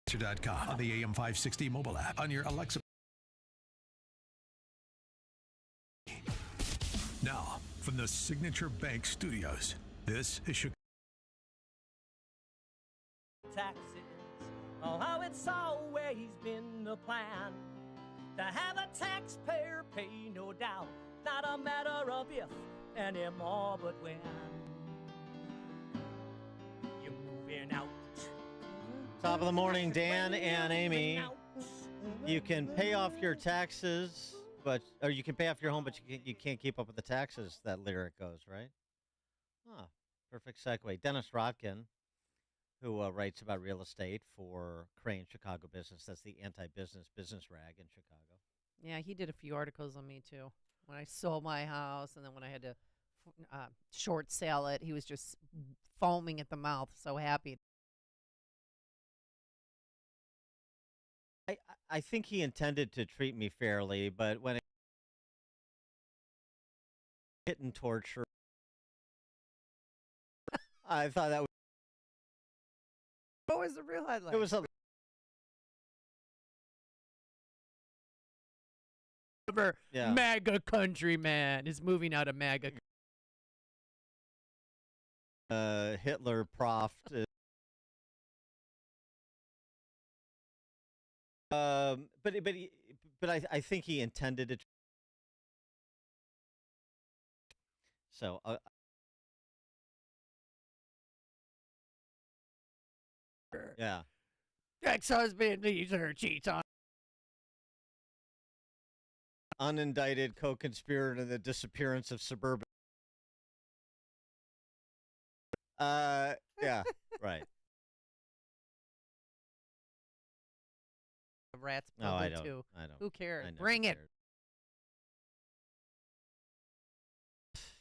.com, on the AM 560 mobile app, on your Alexa. Now, from the Signature Bank Studios, this is Chicago. Taxes, oh, how it's always been the plan to have a taxpayer pay, no doubt. Not a matter of if anymore, but when you're moving out. Top of the morning, Dan and Amy. You can pay off your taxes, or you can pay off your home, but you can't keep up with the taxes. That lyric goes, right? Perfect segue. Dennis Rodkin, who writes about real estate for Crane Chicago Business. That's the anti-business business rag in Chicago. Yeah, he did a few articles on me, too. When I sold my house and then when I had to short sell it, he was just foaming at the mouth, so happy. I think he intended to treat me fairly, but when it hit and torture, I thought that was... What was the real headline? It was a... Yeah. MAGA countryman is moving out of MAGA. Hitler prof. But I think he intended it. So yeah. Ex-husband leaves her, cheats on. Unindicted co-conspirator in the disappearance of suburban. Yeah, right. Rats No, I it don't. too. I don't. Who cares? I never Bring it. cared.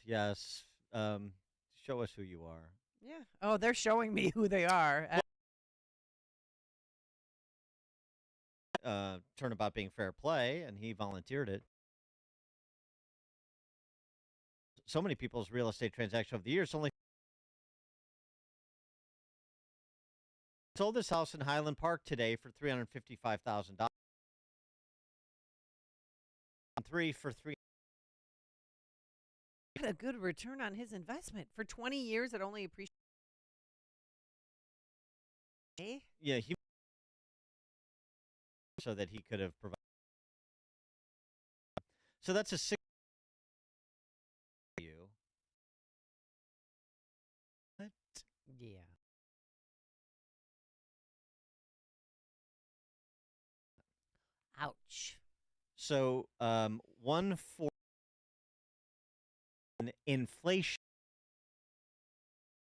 Yes. Show us who you are. Yeah. Oh, they're showing me who they are. Turnabout being fair play, and he volunteered it. So many people's real estate transaction over the years only sold this house in Highland Park today for $355,000. Three for three. A good return on his investment for 20 years. It only appreciates. Yeah, he so that he could have provided. So that's a six. You. What? Yeah. Ouch. So 1/4 inflation,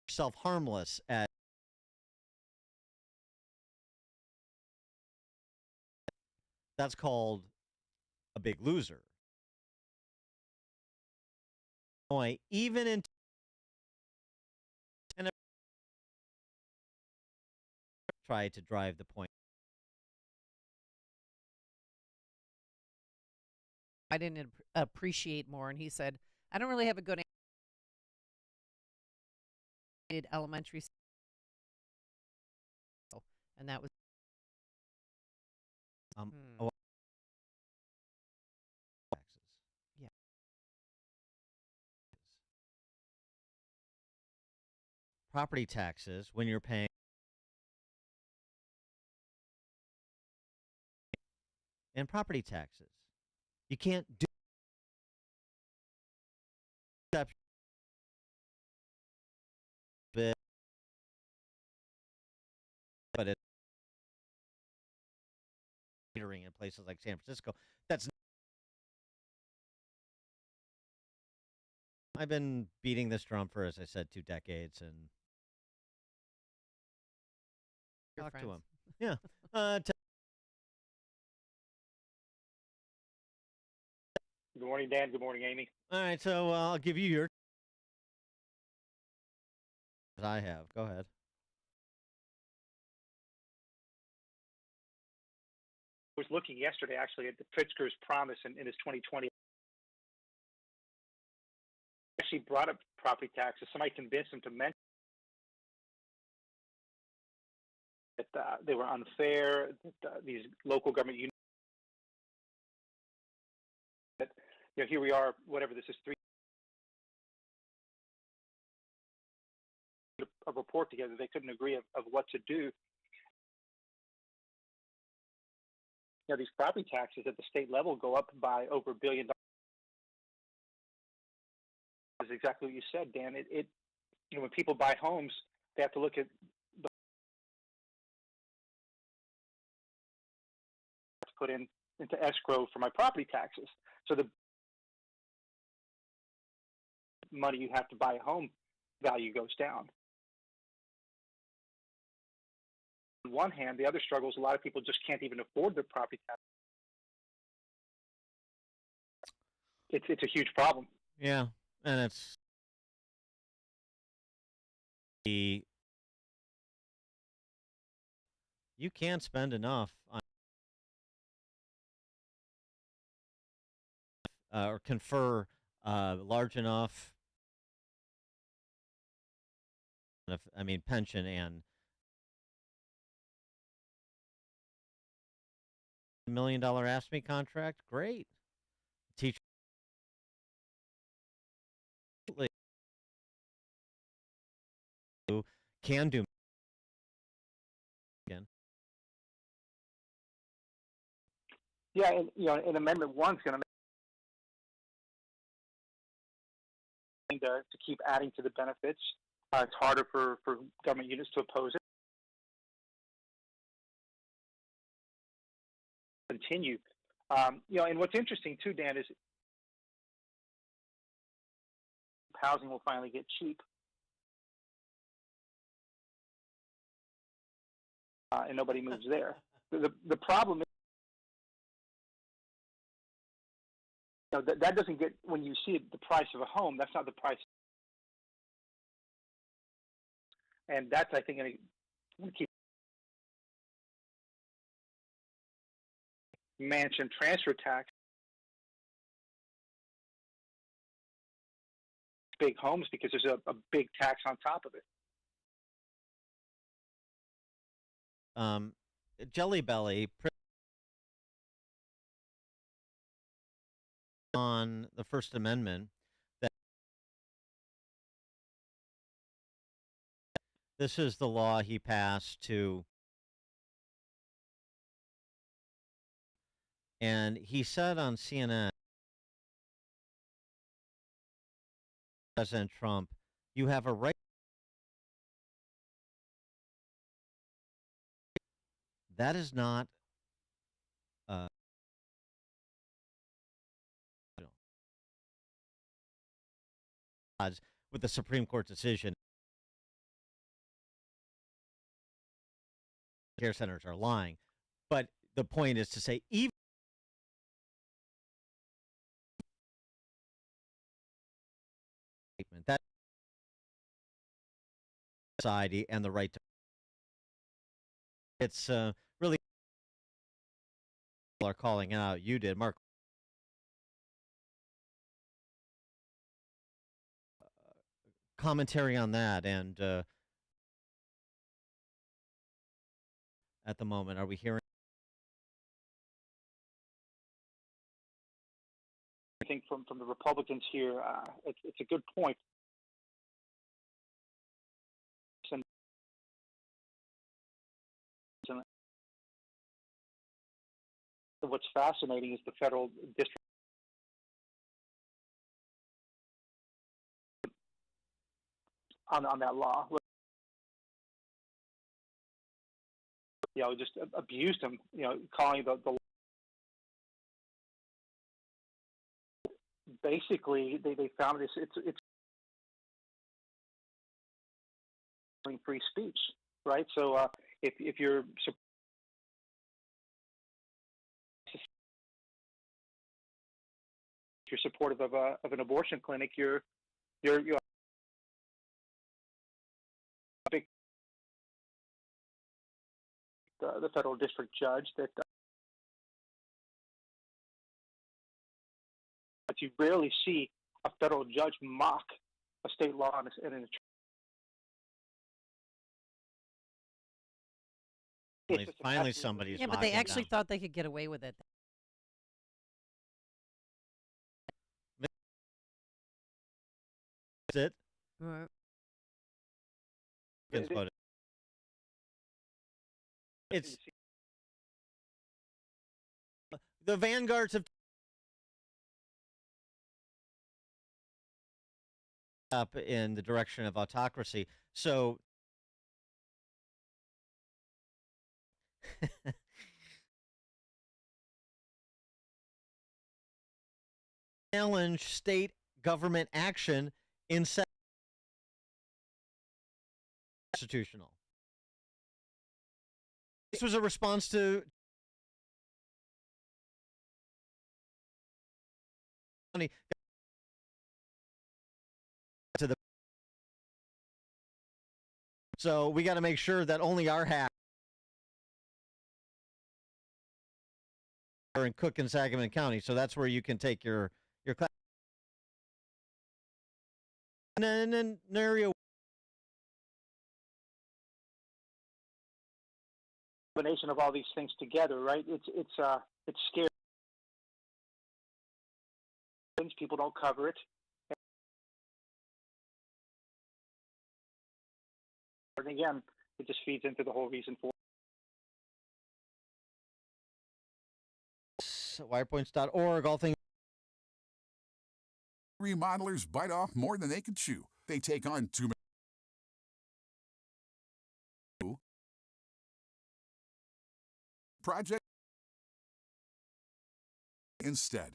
self-harmless at. That's called a big loser. Boy, even in try to drive the point. I didn't appreciate more, and he said, "I don't really have a good elementary school," and that was taxes. Yeah. Property taxes when you're paying. And property taxes. You can't do but it's catering in places like San Francisco. That's I've been beating this drum for, as I said, 2 decades, and talk to him. Yeah. Good morning, Dan. Good morning, Amy. All right, so I'll give you your. I have. Go ahead. I was looking yesterday, actually, at the Pritzker's promise in his 2020. Actually brought up property taxes. Somebody convinced him to mention that they were unfair. That these local government units, that, here we are, whatever this is, a report together. They couldn't agree of what to do. These property taxes at the state level go up by over $1 billion. Is exactly what you said, Dan. It when people buy homes, they have to look at the put into escrow for my property taxes. So the money you have to buy a home value goes down. On one hand, the other struggle is a lot of people just can't even afford their property tax. It's a huge problem. Yeah, and it's you can't spend enough on or confer large enough. Pension and $1 million ASME contract. Great, teacher who can do again. Yeah, and and Amendment 1 is going to keep adding to the benefits. It's harder for government units to oppose it. Continue. And what's interesting too, Dan, is housing will finally get cheap, and nobody moves there. The problem is, that doesn't get, when you see the price of a home, that's not the price. And that's, I think, going to keep mansion transfer tax, big homes, because there's a big tax on top of it. Jelly Belly on the First Amendment that this is the law he passed to, and he said on CNN, President Trump, you have a right. That is not with the Supreme Court decision. Care centers are lying, but the point is to say even that society and the right to it's really people are calling out. You did, Mark. Commentary on that, and at the moment, are we hearing? I think from the Republicans here, it's a good point. And what's fascinating is the federal district on that law. Just abused him. Calling the basically they found it's free speech, right? So if you're supportive of an abortion clinic, you're big the federal district judge that but you rarely see a federal judge mock a state law in an It's just an Finally absolute somebody's Yeah, but they mocking actually them. thought they could get away with it. That's it. Right. Against voted. It's the vanguards have up in the direction of autocracy. So challenge state government action in constitutional. This was a response to the. So we got to make sure that only our hack are in Cook and Sangamon County. So that's where you can take your class. And then an area combination of all these things together, right? It's scary. People don't cover it. And again, it just feeds into the whole reason for wirepoints.org. All things. Remodelers bite off more than they can chew. They take on too many projects instead.